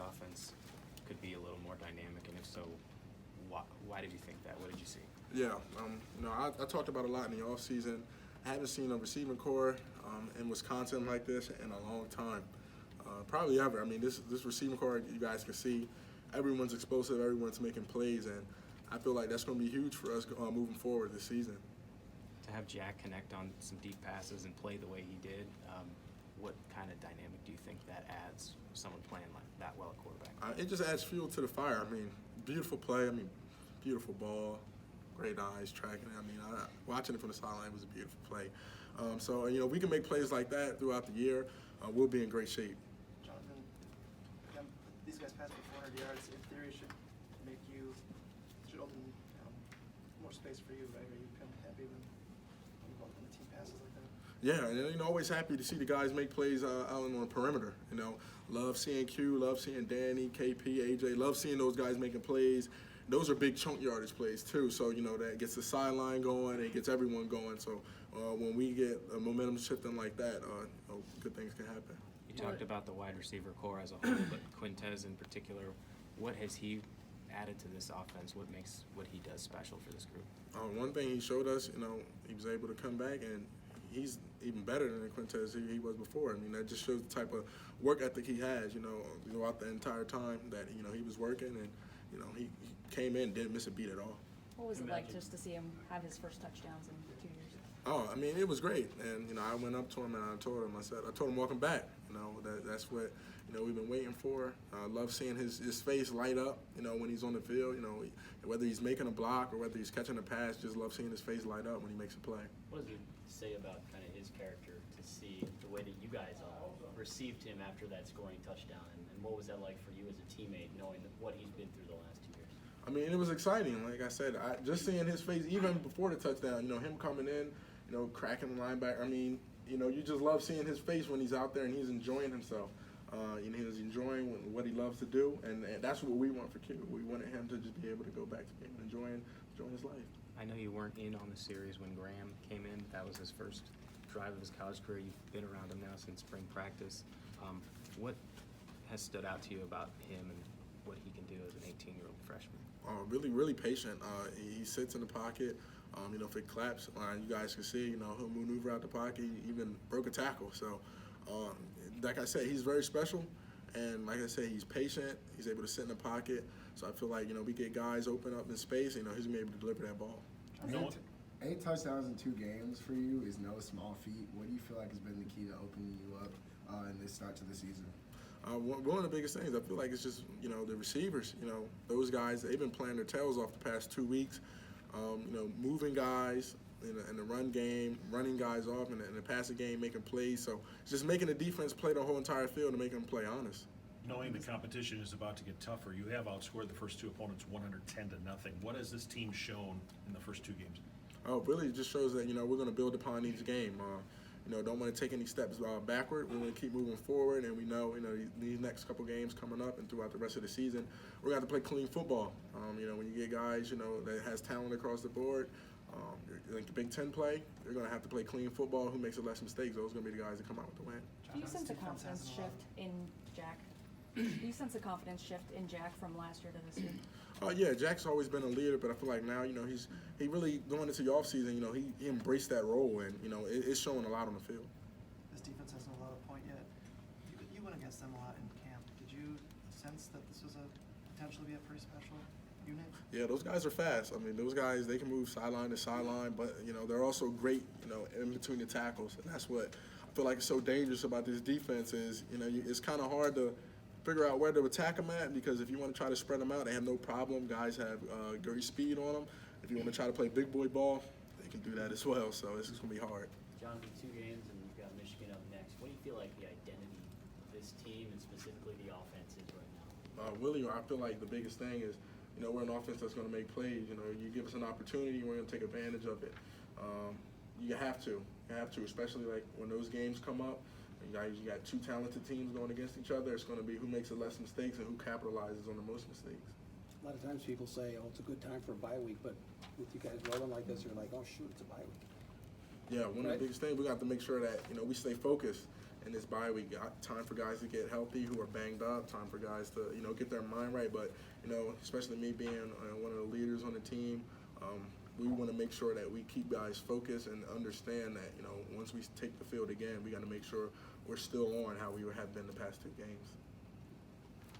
offense could be a little more dynamic, and if so, why did you think that? What did you see? Yeah, I talked about a lot in the offseason. I haven't seen a receiving core in Wisconsin like this in a long time, probably ever. I mean, this receiving core, you guys can see, everyone's explosive, everyone's making plays, and I feel like that's going to be huge for us moving forward this season. To have Jack connect on some deep passes and play the way he did, what kind of dynamic do you think that adds? Someone playing like that well at quarterback. It just adds fuel to the fire. I mean, beautiful play. I mean, beautiful ball, great eyes tracking it. I mean, watching it from the sideline was a beautiful play. So we can make plays like that throughout the year. We'll be in great shape. Jonathan, these guys passed for 400 yards. In theory, should open more space for you, right? Are you kind of happy when the team passes like that? Yeah, and always happy to see the guys make plays out on the perimeter. Love seeing Q, love seeing Danny, KP, AJ, love seeing those guys making plays. Those are big chunk yardage plays too. So that gets the sideline going, it gets everyone going. So when we get a momentum shifting like that, good things can happen. You talked about the wide receiver core as a whole, but Quintez in particular, what has he added to this offense? What makes what he does special for this group? One thing he showed us, he was able to come back and he's even better than the Quintez he was before. I mean, that just shows the type of work ethic he has, throughout the entire time that, he was working and, he came in, didn't miss a beat at all. What was it like just to see him have his first touchdowns in 2 years? Oh, I mean, it was great. And, I went up to him and I told him welcome back. That's what, we've been waiting for. I love seeing his face light up, when he's on the field, whether he's making a block or whether he's catching a pass, just love seeing his face light up when he makes a play. What does it say about kind of his character to see the way that you guys all received him after that scoring touchdown? And what was that like for you as a teammate, knowing what he's been through the last 2 years? I mean, it was exciting. Like I said, just seeing his face, even before the touchdown, him coming in, cracking the linebacker. I mean, you just love seeing his face when he's out there and he's enjoying himself. He's enjoying what he loves to do, and that's what we want for Q. We wanted him to just be able to go back to being enjoying his life. I know you weren't in on the series when Graham came in. That was his first drive of his college career. You've been around him now since spring practice. What has stood out to you about him and what he can do as an 18-year-old freshman? Really, really patient. He sits in the pocket. If it claps, you guys can see, he'll maneuver out the pocket. He even broke a tackle. So, like I said, he's very special. And like I said, he's patient. He's able to sit in the pocket. So I feel like, we get guys open up in space, he's going to be able to deliver that ball. 8 touchdowns in 2 games for you is no small feat. What do you feel like has been the key to opening you up in this start to the season? One of the biggest things, I feel like it's just, the receivers, those guys, they've been playing their tails off the past 2 weeks, moving guys in the run game, running guys off in the passing game, making plays. So it's just making the defense play the whole entire field and making them play honest. Knowing the competition is about to get tougher, you have outscored the first 2 opponents 110-0. What has this team shown in the first 2 games? Really, it just shows that, we're going to build upon each game. Don't want to take any steps backward. We want to keep moving forward, and we know, these next couple games coming up and throughout the rest of the season, we're going to have to play clean football. When you get guys, that has talent across the board, like the Big Ten play, they're going to have to play clean football. Who makes the less mistakes? Those are going to be the guys that come out with the win. Do you sense a confidence shift in Jack? Do you sense a confidence shift in Jack from last year to this year? Yeah, Jack's always been a leader, but I feel like now, he really going into the offseason, he embraced that role, and, it's showing a lot on the field. This defense hasn't allowed a point yet. You went against them a lot in camp. Did you sense that this was potentially be a pretty special unit? Yeah, those guys are fast. I mean, those guys, they can move sideline to sideline, but, they're also great, in between the tackles, and that's what I feel like is so dangerous about this defense is, it's kind of hard to figure out where to attack them at, because if you want to try to spread them out, they have no problem. Guys have great speed on them. If you want to try to play big boy ball, they can do that as well. So it's going to be hard. Jonathan, 2 games, and you've got Michigan up next. What do you feel like the identity of this team and specifically the offense is right now? Willie, I feel like the biggest thing is, we're an offense that's going to make plays. You give us an opportunity, we're going to take advantage of it. You have to, especially like when those games come up. You got 2 talented teams going against each other. It's going to be who makes the less mistakes and who capitalizes on the most mistakes. A lot of times people say, it's a good time for a bye week, but with you guys rolling like this, you're like, oh shoot, it's a bye week. Yeah, one of the biggest things, we got to make sure that, we stay focused. in this bye week. Time for guys to get healthy who are banged up. Time for guys to get their mind right. But especially me being one of the leaders on the team, we want to make sure that we keep guys focused and understand that once we take the field again, we got to make sure we're still on how we have been the past 2 games.